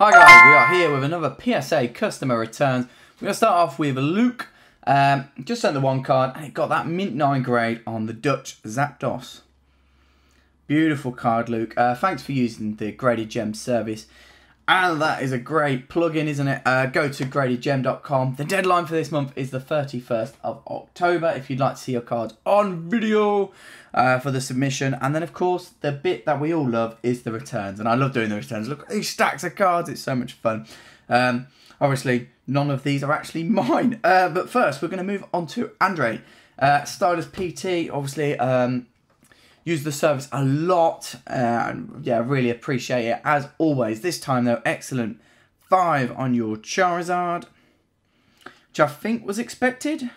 Hi guys, we are here with another PSA customer returns. We're going to start off with Luke. Just sent the one card and it got that mint 9 grade on the Dutch Zapdos. Beautiful card, Luke. Thanks for using the Graded Gem service. And that is a great plugin, isn't it? Go to gradedgem.com. The deadline for this month is the 31st of October. If you'd like to see your cards on video for the submission. And then, of course, the bit that we all love is the returns. And I love doing the returns. Look at these stacks of cards. It's so much fun. Obviously, none of these are actually mine. But first, we're going to move on to Andre. Started as PT, obviously. Use the service a lot. Yeah, really appreciate it. As always, this time though, excellent 5 on your Charizard, which I think was expected.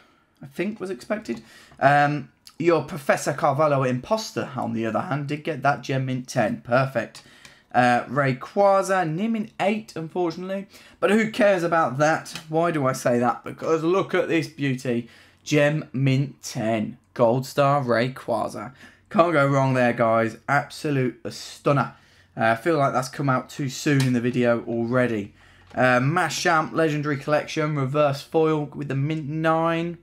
Your Professor Carvalho Imposter, on the other hand, did get that gem mint 10. Perfect. Rayquaza, Nim in 8, unfortunately. But who cares about that? Why do I say that? Because look at this beauty. Gem mint 10. Gold Star Rayquaza. Can't go wrong there, guys. Absolute stunner. I feel like that's come out too soon in the video already. Machamp Legendary Collection, reverse foil with the mint 9.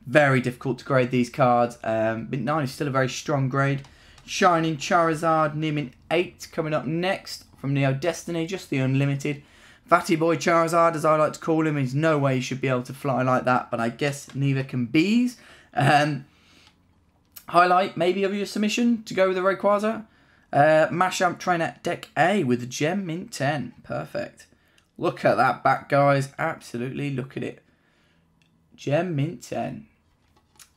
Very difficult to grade these cards. Mint 9 is still a very strong grade. Shining Charizard, Nim in 8 coming up next from Neo Destiny, just the unlimited. Fatty Boy Charizard, as I like to call him. There's no way he should be able to fly like that, but I guess neither can bees. Highlight maybe of your submission to go with the Rayquaza. Machamp Trainer Deck A with the Gem Mint 10. Perfect. Look at that back, guys. Absolutely, look at it. Gem Mint 10.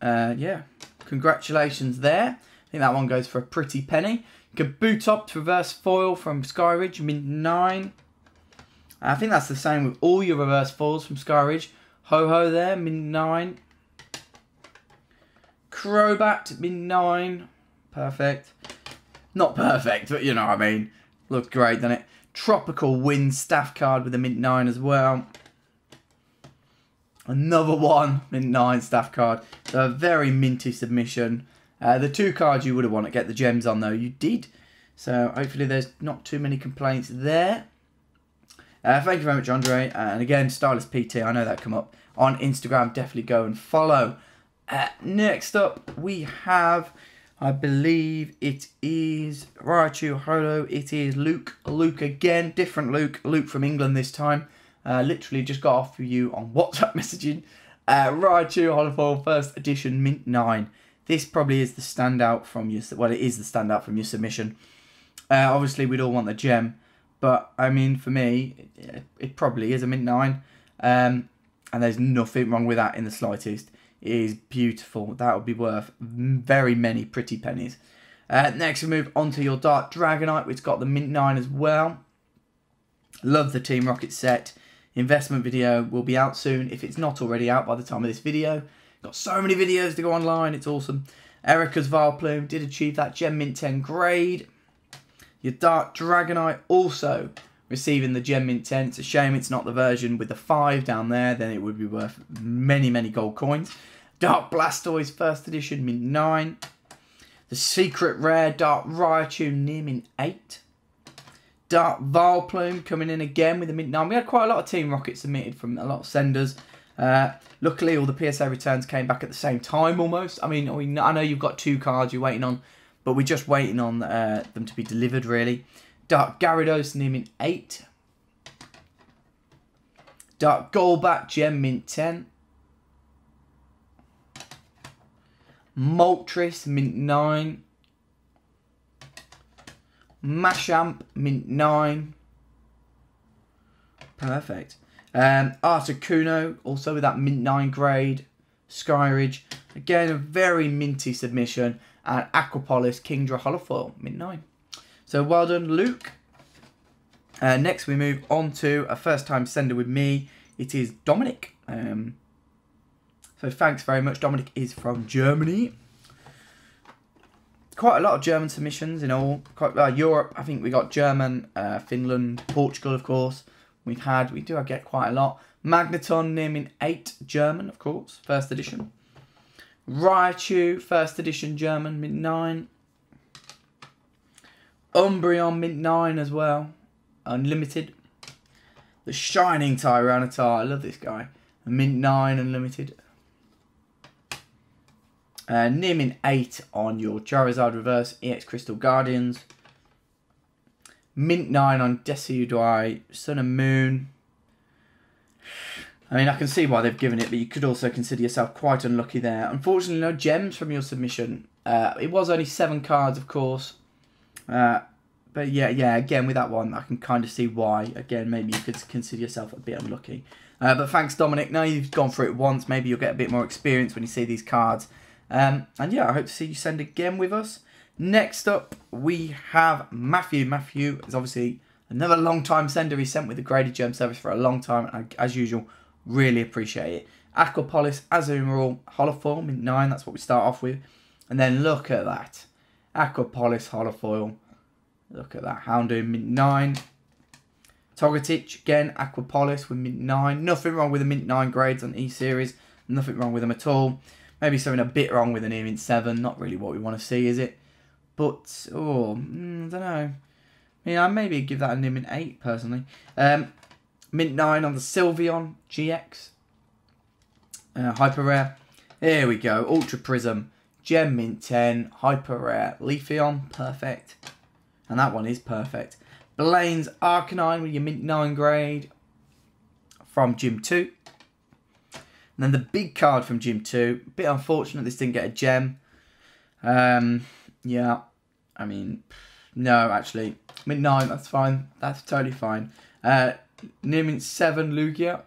Yeah, congratulations there. I think that one goes for a pretty penny. Kabutops Reverse Foil from Skyridge, Mint 9. I think that's the same with all your reverse foils from Skyridge. Ho-Ho there, Mint 9. Crobat, mint 9. Perfect. Not perfect, but you know what I mean. Looks great, doesn't it? Tropical Wind Staff card with a mint 9 as well. Another one, mint 9 staff card. So a very minty submission. The 2 cards you would have wanted to get the gems on, though, you did. So hopefully there's not too many complaints there. Thank you very much, Andre. And again, Stylist PT, I know that come up on Instagram. Definitely go and follow. Next up, we have, I believe it is Raichu Holo. It is Luke. Luke again, different Luke. Luke from England this time. Literally just got off with you on WhatsApp messaging. Raichu Holofoil First Edition Mint 9. This probably is the standout from your, well, it is the standout from your submission. Obviously, we'd all want the gem, but I mean, for me, it probably is a Mint 9. And there's nothing wrong with that in the slightest. It is beautiful. That would be worth very many pretty pennies. Next, we move on to your Dark Dragonite, which got the Mint 9 as well. Love the Team Rocket set. Investment video will be out soon, if it's not already out by the time of this video. Got so many videos to go online. It's awesome. Erica's Vileplume did achieve that Gem Mint 10 grade. Your Dark Dragonite also receiving the Gem Mint 10. It's a shame it's not the version with the 5 down there. Then it would be worth many, many gold coins. Dark Blastoise First Edition Mint 9. The Secret Rare Dark Raichu Nim in 8. Dark Vileplume coming in again with a Mint 9. We had quite a lot of Team Rocket submitted from a lot of senders. Luckily, all the PSA returns came back at the same time almost. I mean, I know you've got 2 cards you're waiting on, but we're just waiting on them to be delivered, really. Dark Gyarados Nim in 8. Dark Golbat Gem Mint 10. Moltres Mint 9. Machamp Mint 9. Perfect. Articuno also with that Mint 9 grade. Skyridge. Again, a very minty submission. And Aquapolis Kingdra Holofoil Mint 9. So well done, Luke. Next, we move on to a first-time sender with me. It is Dominic. So thanks very much. Dominic is from Germany. Quite a lot of German submissions in all. Quite Europe, I think we got German, Finland, Portugal, of course. We do get quite a lot. Magneton Nim in 8, German, of course, first edition. Raichu, first edition German, Mint 9. Umbreon Mint 9 as well. Unlimited. The Shining Tyranitar. I love this guy. A mint 9 unlimited. Near mint 8 on your Charizard reverse. EX Crystal Guardians. Mint 9 on Decidueye, Sun and Moon. I mean, I can see why they've given it, but you could also consider yourself quite unlucky there. Unfortunately, no gems from your submission. It was only 7 cards, of course. But yeah, again, with that one, I can kind of see why. Again, maybe you could consider yourself a bit unlucky. But thanks, Dominic. Now you've gone through it once, maybe you'll get a bit more experience when you see these cards. And yeah, I hope to see you send again with us. Next up, we have Matthew. Matthew is obviously another long-time sender. He sent with the Grading Gem Service for a long time. And as usual, really appreciate it. Aquapolis, Azumarill, Holofoil, mint 9. That's what we start off with. And then look at that. Aquapolis, Holofoil. Look at that. Houndoom, mint 9. Togetic, again, Aquapolis with mint 9. Nothing wrong with the mint 9 grades on E-Series. Nothing wrong with them at all. Maybe something a bit wrong with an mint 7. Not really what we want to see, is it? But, I don't know. Yeah, I'd maybe give that a mint 8, personally. Mint 9 on the Sylveon GX. Hyper Rare. Here we go. Ultra Prism. Gem mint 10. Hyper Rare. Leafeon. Perfect. And that one is perfect. Blaine's Arcanine with your mint 9 grade. From Gym 2. And then the big card from Gym 2. Bit unfortunate this didn't get a gem. Yeah. I mean, no, actually. Mint 9, that's fine. That's totally fine. Near mint 7, Lugia.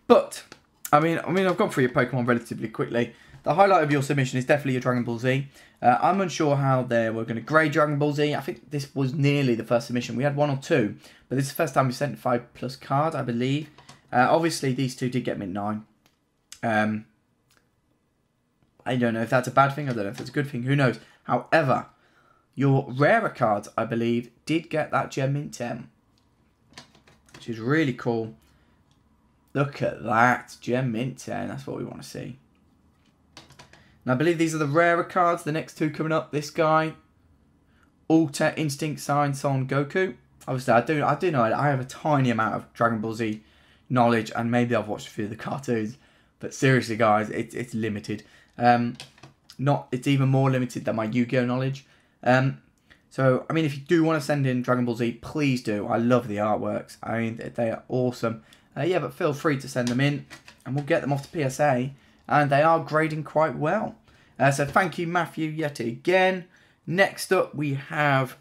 But, I mean, I've gone through your Pokemon relatively quickly. The highlight of your submission is definitely your Dragon Ball Z. I'm unsure how they were going to grade Dragon Ball Z. I think this was nearly the first submission. We had 1 or 2. But this is the first time we sent 5+ cards, I believe. Obviously, these two did get mint 9. I don't know if that's a bad thing. I don't know if that's a good thing. Who knows? However, your rarer cards, I believe, did get that gem mint 10. Which is really cool. Look at that. Gem mint 10. That's what we want to see. And I believe these are the rarer cards. The next two coming up. This guy. Alter Instinct Sign Son Goku. Obviously, I do know I have a tiny amount of Dragon Ball Z knowledge. And maybe I've watched a few of the cartoons. But seriously, guys, it's limited. It's even more limited than my Yu-Gi-Oh knowledge. So, I mean, if you do want to send in Dragon Ball Z, please do. I love the artworks. I mean, they are awesome. Yeah, but feel free to send them in, and we'll get them off to PSA. And they are grading quite well. So, thank you, Matthew, yet again. Next up, we have...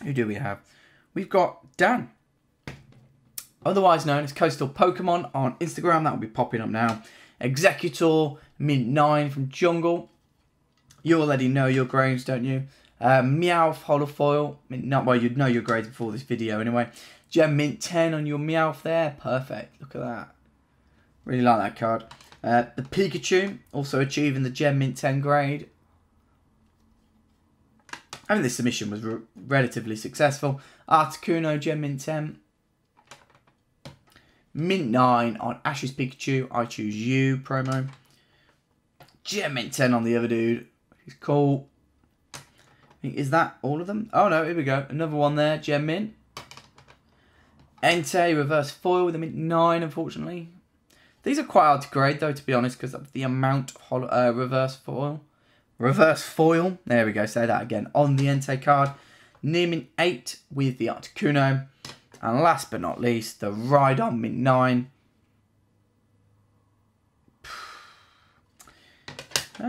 Who do we have? We've got Dan. Otherwise known as Coastal Pokemon on Instagram. That will be popping up now. Executor, mint 9 from Jungle. You already know your grades, don't you? Meowth, Holofoil. Well, you'd know your grades before this video anyway. Gem mint 10 on your Meowth there. Perfect. Look at that. Really like that card. The Pikachu, also achieving the Gem mint 10 grade. I think this submission was relatively successful. Articuno, Gem mint 10. Mint 9 on Ash's Pikachu. I Choose You promo. Gem mint 10 on the other dude. He's cool. Is that all of them? Oh no, here we go. Another one there. Gem mint. Entei reverse foil with a mint 9, unfortunately. These are quite hard to grade though, to be honest, because of the amount reverse foil. Reverse foil. There we go. Say that again. On the Entei card. Near mint 8 with the Articuno. And last but not least, the Rhydon mint 9.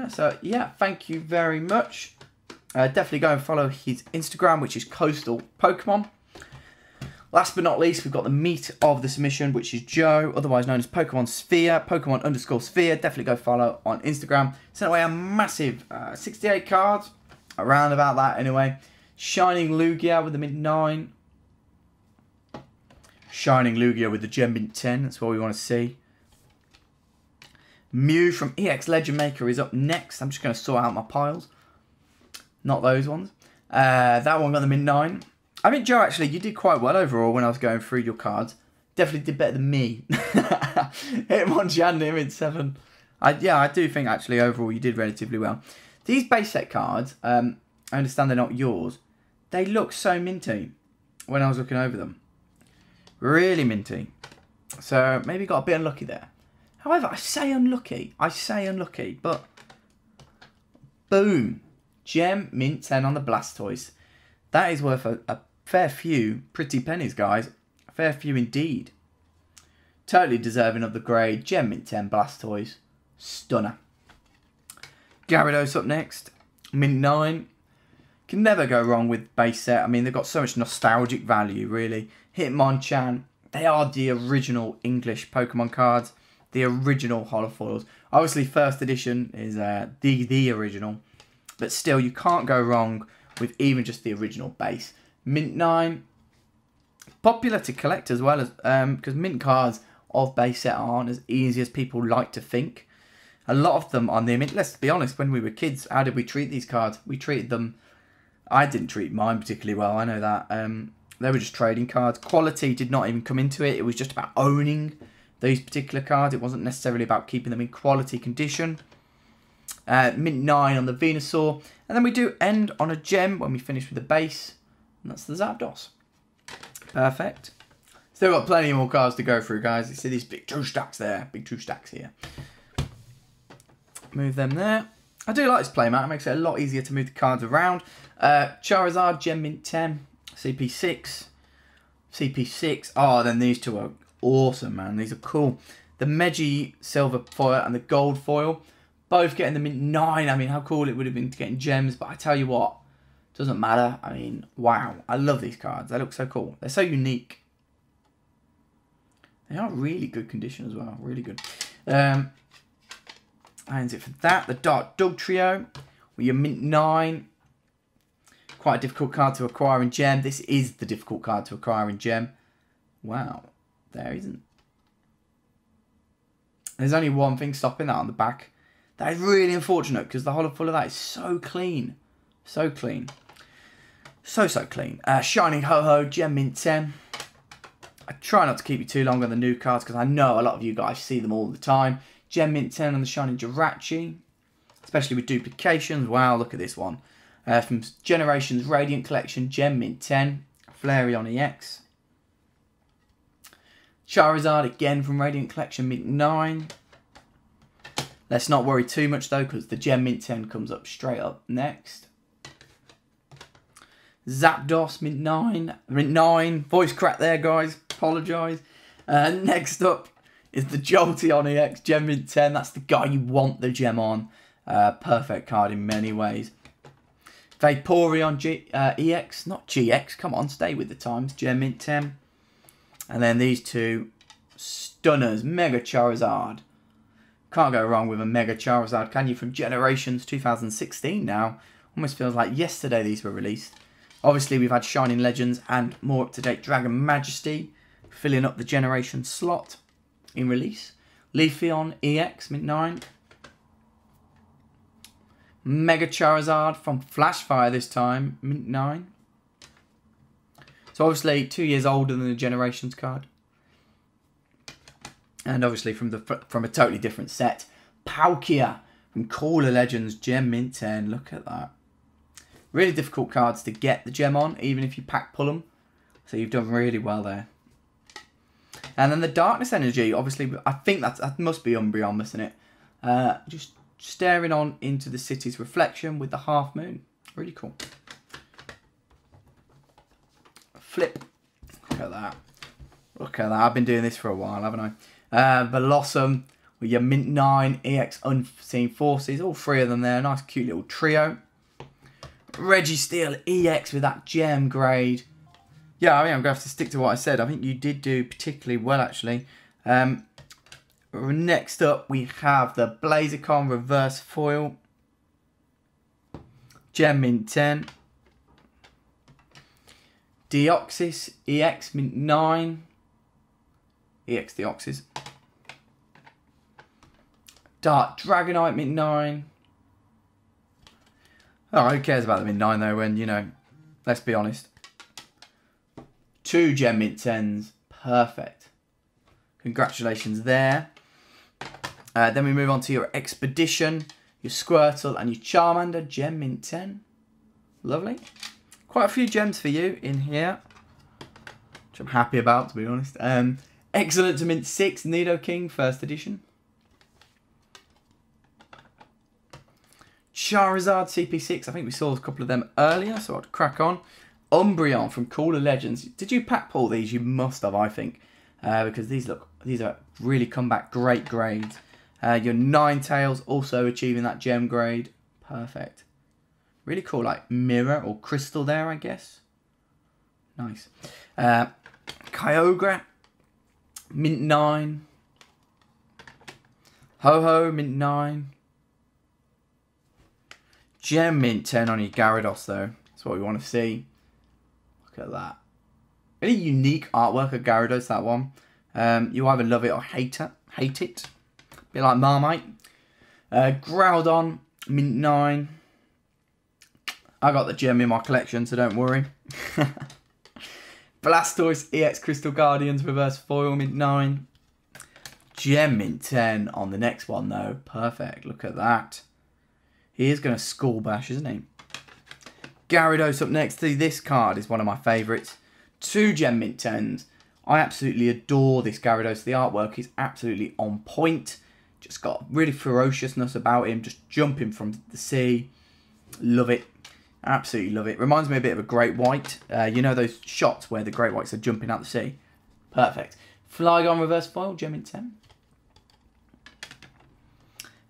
So, yeah, thank you very much. Definitely go and follow his Instagram, which is Coastal Pokemon. Last but not least, we've got the meat of the submission, which is Joe, otherwise known as Pokemon Sphere, Pokemon_Sphere. Definitely go follow on Instagram. Sent away a massive 68 cards, around about that anyway. Shining Lugia with the mint 9. Shining Lugia with the Gem mint 10. That's what we want to see. Mew from EX Legend Maker is up next. I'm just going to sort out my piles. Not those ones. That one got the mint 9. I think, Joe, actually, you did quit well overall when I was going through your cards. Definitely did better than me. Hitmonchan near mint 7. Yeah, I do think, actually, overall, you did relatively well. These base set cards, I understand they're not yours. They look so minty when I was looking over them. Really minty. So maybe got a bit unlucky there. However, I say unlucky, but boom. Gem mint 10 on the Blastoise. That is worth a fair few pretty pennies, guys. A fair few indeed. Totally deserving of the grade. Gem mint 10 Blastoise. Stunner. Gyarados up next. Mint 9. Can never go wrong with base set. I mean, they've got so much nostalgic value, really. Hitmonchan. They are the original English Pokemon cards. The original holofoils. Obviously, first edition is the original. But still, you can't go wrong with even just the original base. Mint 9. Popular to collect as well, as because mint cards of base set aren't as easy as people like to think. A lot of them on the mint. Let's be honest, when we were kids, how did we treat these cards? We treated them... I didn't treat mine particularly well, I know that. They were just trading cards. Quality did not even come into it. It was just about owning these particular cards. It wasn't necessarily about keeping them in quality condition. Mint 9 on the Venusaur. And then we do end on a gem when we finish with the base. And that's the Zapdos. Perfect. Still got plenty more cards to go through, guys. You see these big 2 stacks there. Big 2 stacks here. Move them there. I do like this playmat. It makes it a lot easier to move the cards around. Charizard, Gem Mint 10. CP6. CP6. Oh, then these two are awesome, man. These are cool. The Meiji Silver Foil and the Gold Foil. Both getting the Mint 9. I mean, how cool it would have been to getting gems. But I tell you what. Doesn't matter. I mean, wow. I love these cards. They look so cool. They're so unique. They are really good condition as well. Really good. And it for that. The Dark Dog Trio. With your Mint 9. Quite a difficult card to acquire in Gem. This is the difficult card to acquire in Gem. Wow. There isn't. There's only one thing stopping that on the back. That is really unfortunate because the holofull of that is so clean. So clean. So clean. Shining Ho-Ho, Gem Mint 10. I try not to keep you too long on the new cards because I know a lot of you guys see them all the time. Gem Mint 10 on the Shining Jirachi. Especially with duplications. Wow, look at this one. From Generations Radiant Collection, Gem Mint 10. Flareon EX. Charizard again from Radiant Collection, Mint 9. Let's not worry too much though because the Gem Mint 10 comes up straight up next. Zapdos, Mint 9. Mint 9. Voice crack there, guys. Apologise. Next up is the Jolteon EX, Gem Mint 10. That's the guy you want the gem on. Perfect card in many ways. Vaporeon EX, not GX. Come on, stay with the times. Gem Mint 10. And then these two stunners. Mega Charizard. Can't go wrong with a Mega Charizard, can you? From Generations 2016 now. Almost feels like yesterday these were released. Obviously, we've had Shining Legends and more up-to-date Dragon Majesty filling up the Generation slot in release. Leafeon EX, Mint 9. Mega Charizard from Flashfire this time, Mint 9. So obviously 2 years older than the Generations card. And obviously from a totally different set. Palkia from Caller Legends, Gem Mint 10. Look at that. Really difficult cards to get the gem on, even if you pack pull them. So you've done really well there. And then the Darkness Energy, obviously, I think that must be Umbreon, mustn't it? Just staring on into the city's reflection with the half moon. Really cool. Flip. Look at that. Look at that. I've been doing this for a while, haven't I? Blossom with your Mint 9 EX Unseen Forces. All three of them there. Nice cute little trio. Registeel EX with that gem grade. Yeah, I mean, I'm going to have to stick to what I said. I think you did do particularly well, actually. Next up, we have the Blaziken Reverse Foil. Gem Mint 10. Deoxys EX Mint 9. EX Deoxys. Dark Dragonite Mint 9. Oh, who cares about the Mint 9 though when, you know, let's be honest. 2 Gem Mint 10s. Perfect. Congratulations there. Then we move on to your Expedition, your Squirtle and your Charmander. Gem Mint 10. Lovely. Quite a few gems for you in here. which I'm happy about, to be honest. Excellent to mint 6, Nidoking, first edition. Charizard CP6, I think we saw a couple of them earlier, so I'll crack on. Umbreon from Cooler Legends. Did you pack pull these? You must have, I think, because these are really come back great grades. Your Ninetales also achieving that gem grade. Perfect. Really cool, like mirror or crystal there, I guess. Nice. Kyogre, mint 9. Ho-Ho, mint 9. Gem mint 10 on your Gyarados, though. That's what we want to see. Look at that. Really unique artwork of Gyarados, that one. You either love it or hate it. Bit like Marmite. Groudon, mint 9. I got the gem in my collection, so don't worry. Blastoise EX Crystal Guardians reverse foil, mint 9. Gem mint 10 on the next one, though. Perfect. Look at that. He is going to school bash, isn't he? Gyarados up next. This card is one of my favourites. 2 gem mint 10s. I absolutely adore this Gyarados. The artwork is absolutely on point. Just got really ferociousness about him. Just jumping from the sea. Love it. Absolutely love it. Reminds me a bit of a Great White. You know those shots where the Great Whites are jumping out the sea? Perfect. Flygon reverse foil, gem mint 10.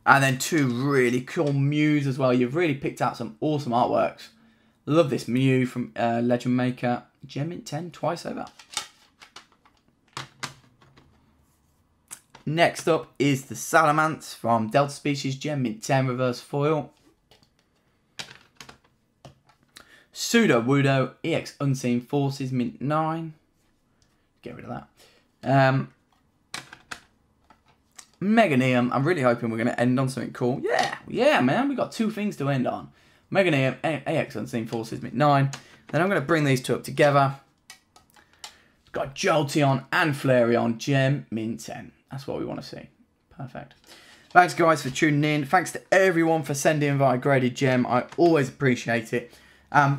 And then 2 really cool Mews as well. You've really picked out some awesome artworks. Love this Mew from Legend Maker. Gem mint 10 twice over. Next up is the Salamence from Delta Species. Gem mint 10 reverse foil. Sudowoodo EX Unseen Forces mint 9. Get rid of that. Meganium. I'm really hoping we're going to end on something cool. Yeah, man. We've got 2 things to end on. Meganium AX Unseen Forces mint 9. Then I'm going to bring these 2 up together. It's got Jolteon and Flareon. Gem mint 10. That's what we want to see. Perfect. Thanks, guys, for tuning in. Thanks to everyone for sending in via Graded Gem. I always appreciate it.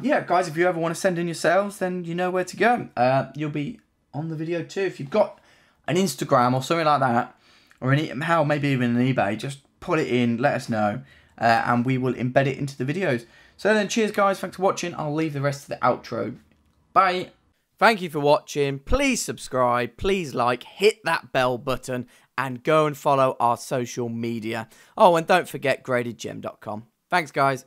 Yeah, guys, if you ever want to send in yourselves, then you know where to go. You'll be on the video too. If you've got an Instagram or something like that, or maybe even an eBay, just put it in, let us know, and we will embed it into the videos. So then, cheers, guys. Thanks for watching. I'll leave the rest of the outro. Bye. Thank you for watching. Please subscribe, please like, hit that bell button, and go and follow our social media. Oh, and don't forget gradedgem.com. Thanks, guys.